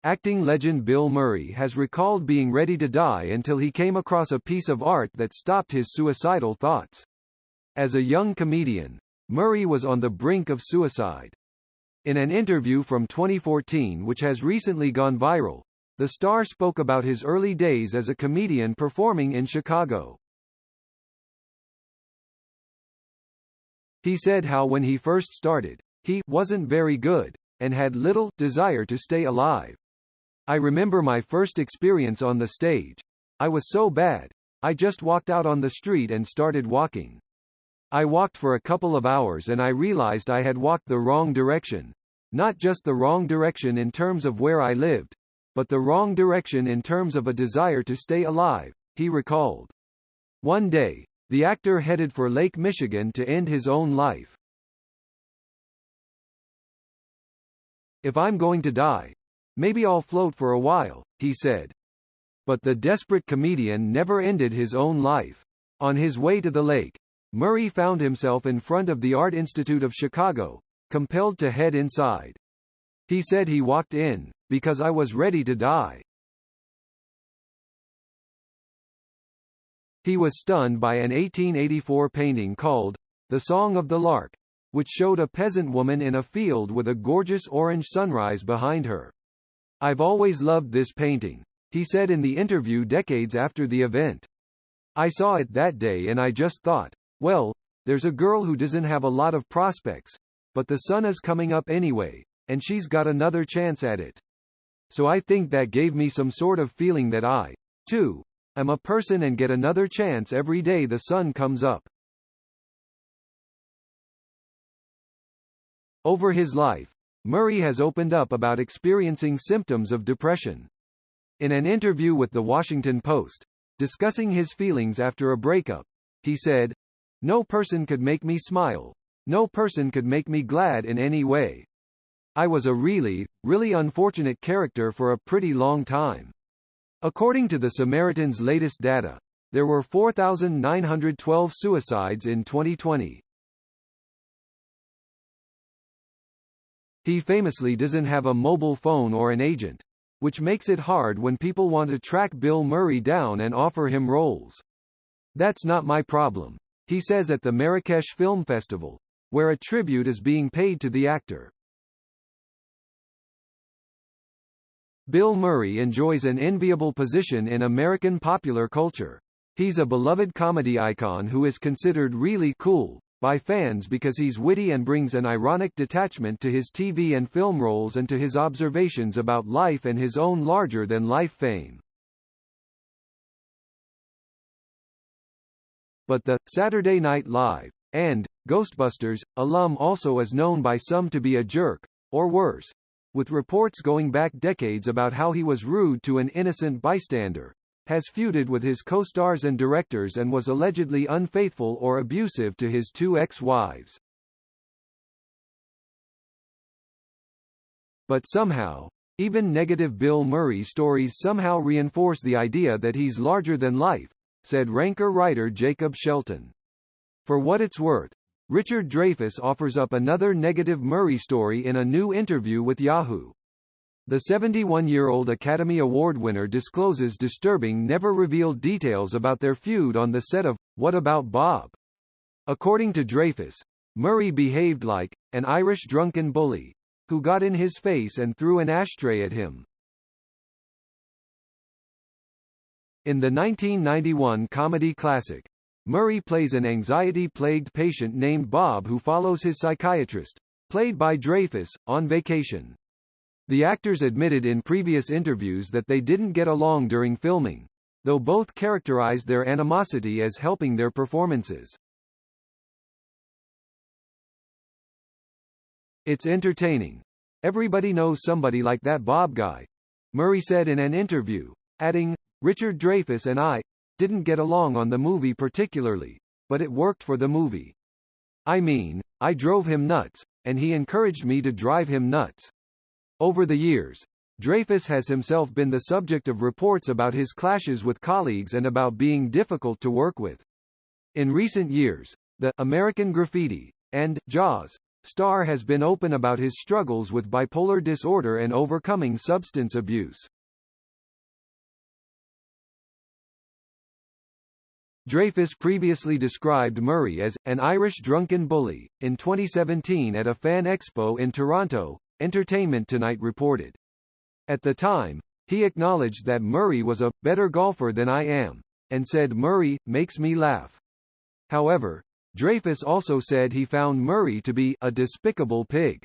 Acting legend Bill Murray has recalled being ready to die until he came across a piece of art that stopped his suicidal thoughts. As a young comedian, Murray was on the brink of suicide. In an interview from 2014 which has recently gone viral, the star spoke about his early days as a comedian performing in Chicago. He said how when he first started, he wasn't very good, and had little desire to stay alive. I remember my first experience on the stage. I was so bad, I just walked out on the street and started walking. I walked for a couple of hours and I realized I had walked the wrong direction. Not just the wrong direction in terms of where I lived, but the wrong direction in terms of a desire to stay alive, he recalled. One day, the actor headed for Lake Michigan to end his own life. If I'm going to die, maybe I'll float for a while, he said. But the desperate comedian never ended his own life. On his way to the lake, Murray found himself in front of the Art Institute of Chicago, compelled to head inside. He said he walked in, because I was ready to die. He was stunned by an 1884 painting called The Song of the Lark, which showed a peasant woman in a field with a gorgeous orange sunrise behind her. I've always loved this painting, he said in the interview decades after the event. I saw it that day and I just thought, well, there's a girl who doesn't have a lot of prospects, but the sun is coming up anyway, and she's got another chance at it. So I think that gave me some sort of feeling that I, too, am a person and get another chance every day the sun comes up. Over his life, Murray has opened up about experiencing symptoms of depression. In an interview with The Washington Post, discussing his feelings after a breakup, he said, "No person could make me smile. No person could make me glad in any way. I was a really, really unfortunate character for a pretty long time." According to the Samaritan's latest data, there were 4,912 suicides in 2020. He famously doesn't have a mobile phone or an agent, which makes it hard when people want to track Bill Murray down and offer him roles. "That's not my problem," he says at the Marrakesh Film Festival, where a tribute is being paid to the actor. Bill Murray enjoys an enviable position in American popular culture. He's a beloved comedy icon who is considered really cool by fans because he's witty and brings an ironic detachment to his TV and film roles and to his observations about life and his own larger-than-life fame. But the Saturday Night Live and Ghostbusters alum also is known by some to be a jerk, or worse, with reports going back decades about how he was rude to an innocent bystander, has feuded with his co-stars and directors and was allegedly unfaithful or abusive to his two ex-wives. But somehow, even negative Bill Murray stories somehow reinforce the idea that he's larger than life, said Ranker writer Jacob Shelton. For what it's worth, Richard Dreyfuss offers up another negative Murray story in a new interview with Yahoo. The 71-year-old Academy Award winner discloses disturbing never-revealed details about their feud on the set of What About Bob? According to Dreyfuss, Murray behaved like an Irish drunken bully who got in his face and threw an ashtray at him. In the 1991 comedy classic, Murray plays an anxiety-plagued patient named Bob who follows his psychiatrist, played by Dreyfuss, on vacation. The actors admitted in previous interviews that they didn't get along during filming, though both characterized their animosity as helping their performances. "It's entertaining. Everybody knows somebody like that Bob guy," Murray said in an interview, adding, "Richard Dreyfuss and I didn't get along on the movie particularly, but it worked for the movie. I mean, I drove him nuts, and he encouraged me to drive him nuts." Over the years, Dreyfuss has himself been the subject of reports about his clashes with colleagues and about being difficult to work with. In recent years, the American Graffiti and Jaws Starr has been open about his struggles with bipolar disorder and overcoming substance abuse. Dreyfus previously described Murray as an Irish drunken bully. In 2017 at a fan expo in Toronto, Entertainment Tonight reported. At the time, he acknowledged that Murray was a better golfer than I am, and said Murray makes me laugh. However, Dreyfus also said he found Murray to be a despicable pig.